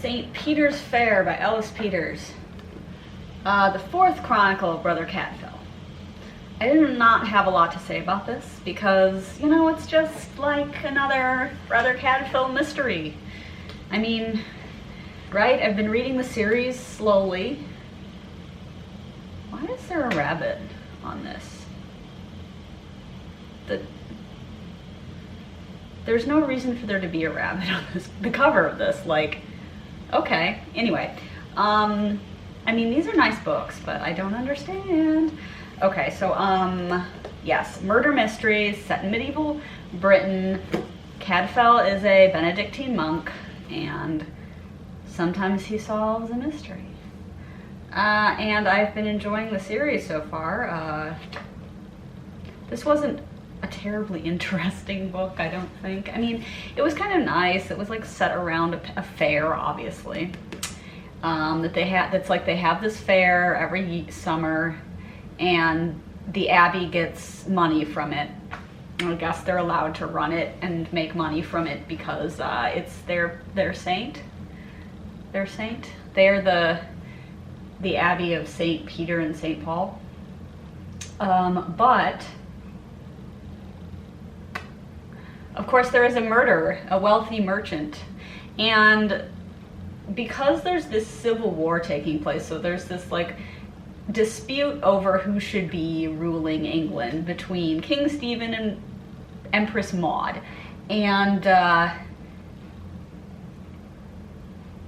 St. Peter's Fair by Ellis Peters. The fourth chronicle of Brother Cadfael. I did not have a lot to say about this because, you know, it's just like another Brother Cadfael mystery. I mean, right? I've been reading the series slowly. Why is there a rabbit on this? There's no reason for there to be a rabbit on the cover of this. Like, okay. Anyway, I mean, these are nice books, but I don't understand. Okay, so, yes, murder mysteries set in medieval Britain. Cadfael is a Benedictine monk, and sometimes he solves a mystery. And I've been enjoying the series so far. This wasn't a terribly interesting book, I don't think. I mean, it was kind of nice. It was like set around a fair, obviously. That's like they have this fair every summer, and the abbey gets money from it. I guess they're allowed to run it and make money from it because it's their saint. Their saint. They're the abbey of St. Peter and St. Paul. But of course there is a murderer, a wealthy merchant, and because there's this civil war taking place, so there's this like dispute over who should be ruling England between King Stephen and Empress Maud, and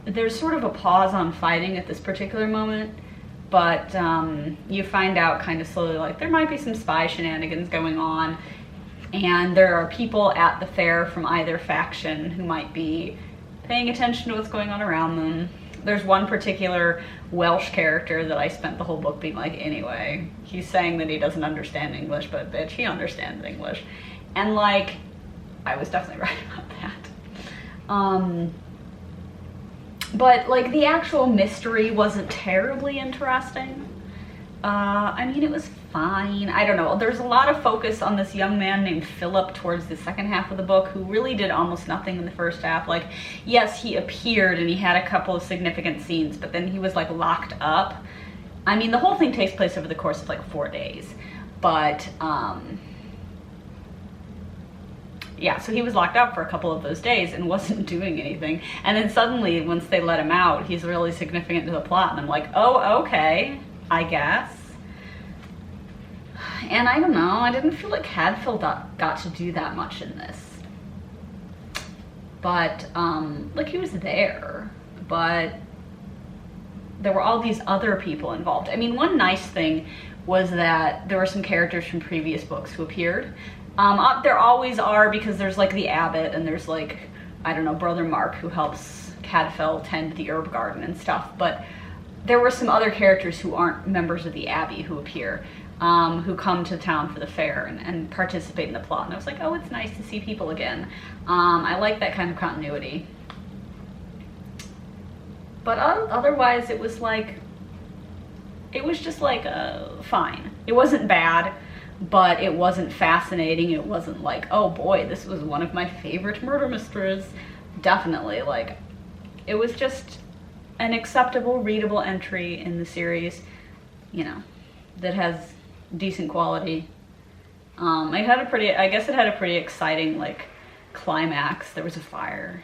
there's sort of a pause on fighting at this particular moment, but you find out kind of slowly like there might be some spy shenanigans going on, and there are people at the fair from either faction who might be paying attention to what's going on around them. There's one particular Welsh character that I spent the whole book being like, anyway, he's saying that he doesn't understand English, but bitch, he understands English. And like, I was definitely right about that. But like the actual mystery wasn't terribly interesting. I mean, it was fine. I don't know. There's a lot of focus on this young man named Philip towards the second half of the book who really did almost nothing in the first half. Like, yes, he appeared and he had a couple of significant scenes, but then he was like locked up. I mean, the whole thing takes place over the course of like 4 days. But, yeah, so he was locked up for a couple of those days and wasn't doing anything. And then suddenly, once they let him out, he's really significant to the plot. And I'm like, oh, okay, I guess. And I don't know, I didn't feel like Cadfael got to do that much in this. But, like he was there, but there were all these other people involved. I mean, one nice thing was that there were some characters from previous books who appeared. There always are, because there's like the abbot and there's like, I don't know, Brother Mark who helps Cadfael tend the herb garden and stuff, but there were some other characters who aren't members of the abbey who appear, who come to town for the fair and participate in the plot. And I was like, oh, it's nice to see people again. I like that kind of continuity. But otherwise it was like, it was just like fine. It wasn't bad, but it wasn't fascinating. It wasn't like, oh boy, this was one of my favorite murder mysteries. Definitely, like, it was just an acceptable, readable entry in the series, you know, that has decent quality. It had a pretty, I guess it had a pretty exciting, like, climax. There was a fire.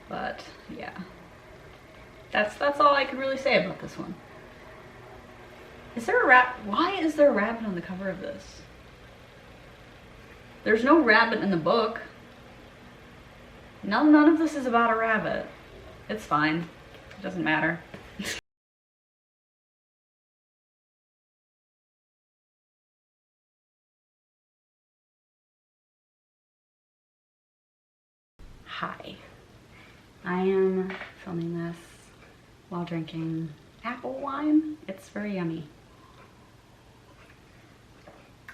But, yeah. That's all I can really say about this one. Is there a why is there a rabbit on the cover of this? There's no rabbit in the book. None of this is about a rabbit. It's fine. It doesn't matter. Hi. I am filming this while drinking apple wine. It's very yummy.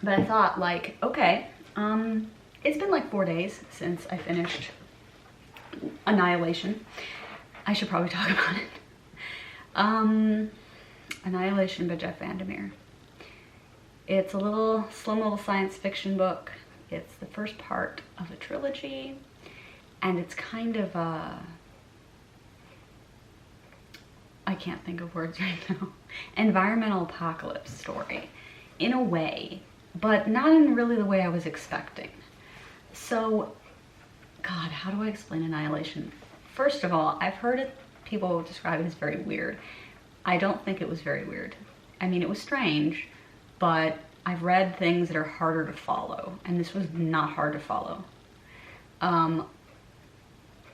But I thought, like, okay, it's been like 4 days since I finished Annihilation. I should probably talk about it. Annihilation by Jeff Vandermeer. It's a slim little science fiction book. It's the first part of a trilogy, And it's kind of a, I can't think of words right now, environmental apocalypse story in a way, but not in really the way I was expecting. So, God, how do I explain Annihilation? First of all, I've heard people describe it as very weird. I don't think it was very weird. I mean, it was strange, but I've read things that are harder to follow, and this was not hard to follow.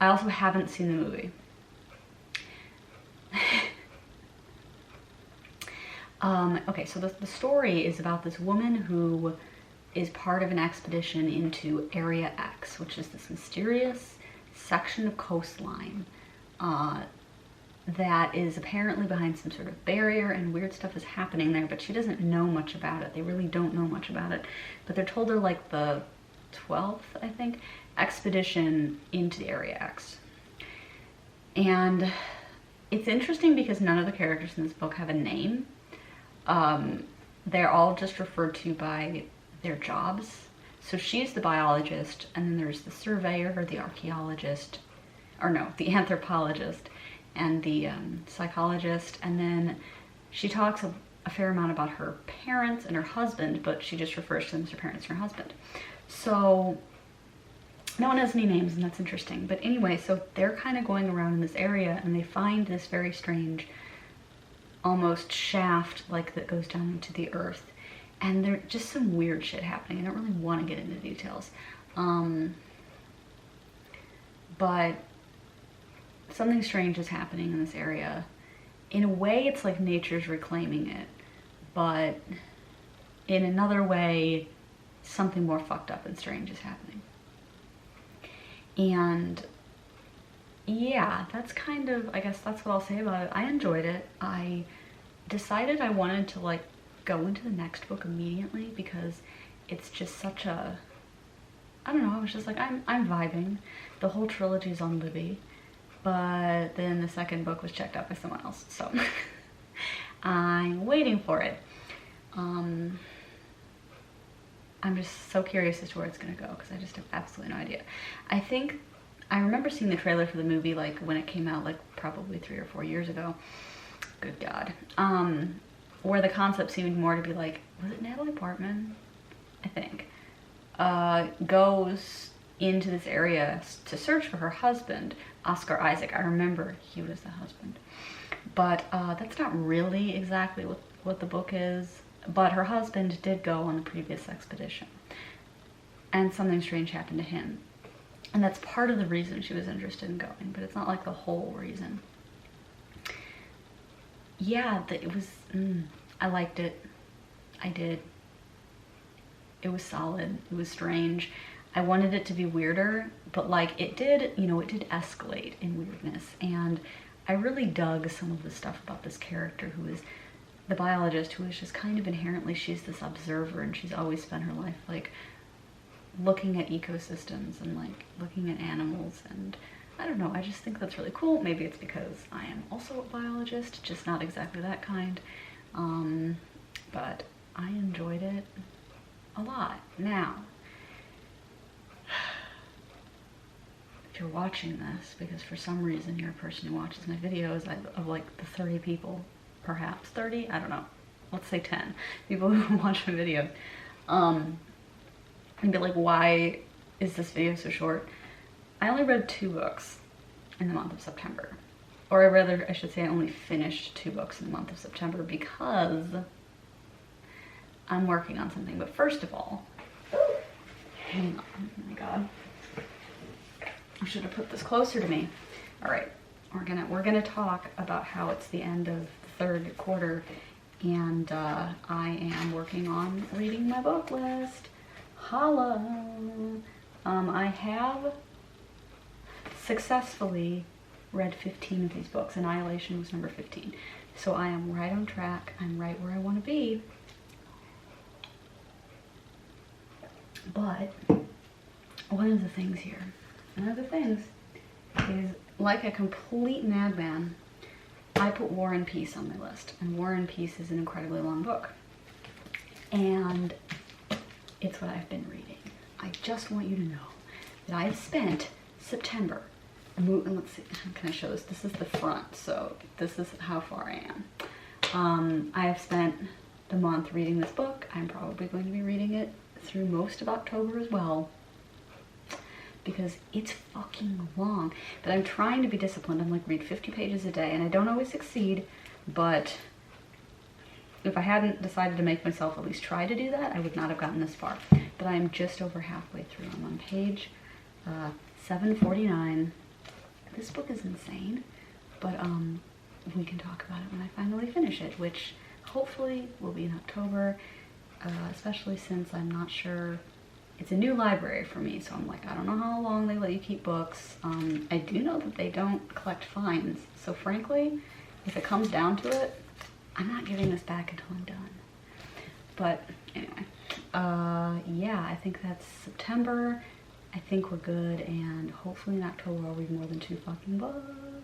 I also haven't seen the movie. Okay, so the story is about this woman who is part of an expedition into Area X, which is this mysterious section of coastline that is apparently behind some sort of barrier, and weird stuff is happening there, but she doesn't know much about it. They really don't know much about it, but they're told they're like the 12th, I think, expedition into Area X. And it's interesting because none of the characters in this book have a name. They're all just referred to by their jobs. So she's the biologist, and then there's the surveyor, or the archaeologist, or no, the anthropologist, and the psychologist. And then she talks a fair amount about her parents and her husband, but she just refers to them as her parents and her husband. So no one has any names, and that's interesting. But anyway, so they're kind of going around in this area, and they find this very strange, almost shaft like that goes down into the earth, and there's just some weird shit happening. I don't really want to get into details, but something strange is happening in this area. In a way, it's like nature's reclaiming it, but in another way, something more fucked up and strange is happening. And yeah, that's kind of, I guess that's what I'll say about it. I enjoyed it. I decided I wanted to like go into the next book immediately because it's just such a, I don't know, I was just like, I'm vibing. The whole trilogy's on Libby, but then the second book was checked out by someone else, so I'm waiting for it. I'm just so curious as to where it's gonna go because I just have absolutely no idea. I remember seeing the trailer for the movie like when it came out, like probably 3 or 4 years ago. Good God. Where the concept seemed more to be like, was it Natalie Portman? I think. Goes into this area to search for her husband, Oscar Isaac. I remember he was the husband. But that's not really exactly what the book is. But her husband did go on the previous expedition. And something strange happened to him. And that's part of the reason she was interested in going, but it's not like the whole reason. Yeah, it was, I liked it. I did. It was solid. It was strange. I wanted it to be weirder, but like it did, you know, it did escalate in weirdness. And I really dug some of the stuff about this character who is the biologist, who is just kind of inherently, she's this observer, and she's always spent her life like looking at ecosystems and like looking at animals, and I don't know, I just think that's really cool. Maybe it's because I am also a biologist, just not exactly that kind, but I enjoyed it a lot. Now, if you're watching this, because for some reason you're a person who watches my videos, of like the 30 people, perhaps 30, I don't know, let's say 10 people who watch my videos, and be like, why is this video so short? I only read 2 books in the month of September. Or I should say I only finished 2 books in the month of September because I'm working on something. But first of all, hang on, oh my God. I should have put this closer to me. All right, we're gonna talk about how it's the end of the 3rd quarter, and I am working on reading my book list. Holla! I have successfully read 15 of these books. Annihilation was number 15. So I am right on track. I'm right where I want to be. But one of the things is, like a complete madman, I put War and Peace on my list. And War and Peace is an incredibly long book. And it's what I've been reading. I just want you to know that I've spent September. Let's see, how can I show this? This is the front, so this is how far I am. I have spent the month reading this book. I'm probably going to be reading it through most of October as well, because it's fucking long. But I'm trying to be disciplined. I'm like, read 50 pages a day, and I don't always succeed, but if I hadn't decided to make myself at least try to do that, I would not have gotten this far. But I am just over halfway through. I'm on page 749. This book is insane, but we can talk about it when I finally finish it, which hopefully will be in October, especially since I'm not sure. It's a new library for me, so I'm like, I don't know how long they let you keep books. I do know that they don't collect fines, so frankly, if it comes down to it, I'm not giving this back until I'm done. But anyway, yeah, I think that's September. I think we're good, and hopefully in October I'll read more than 2 fucking books.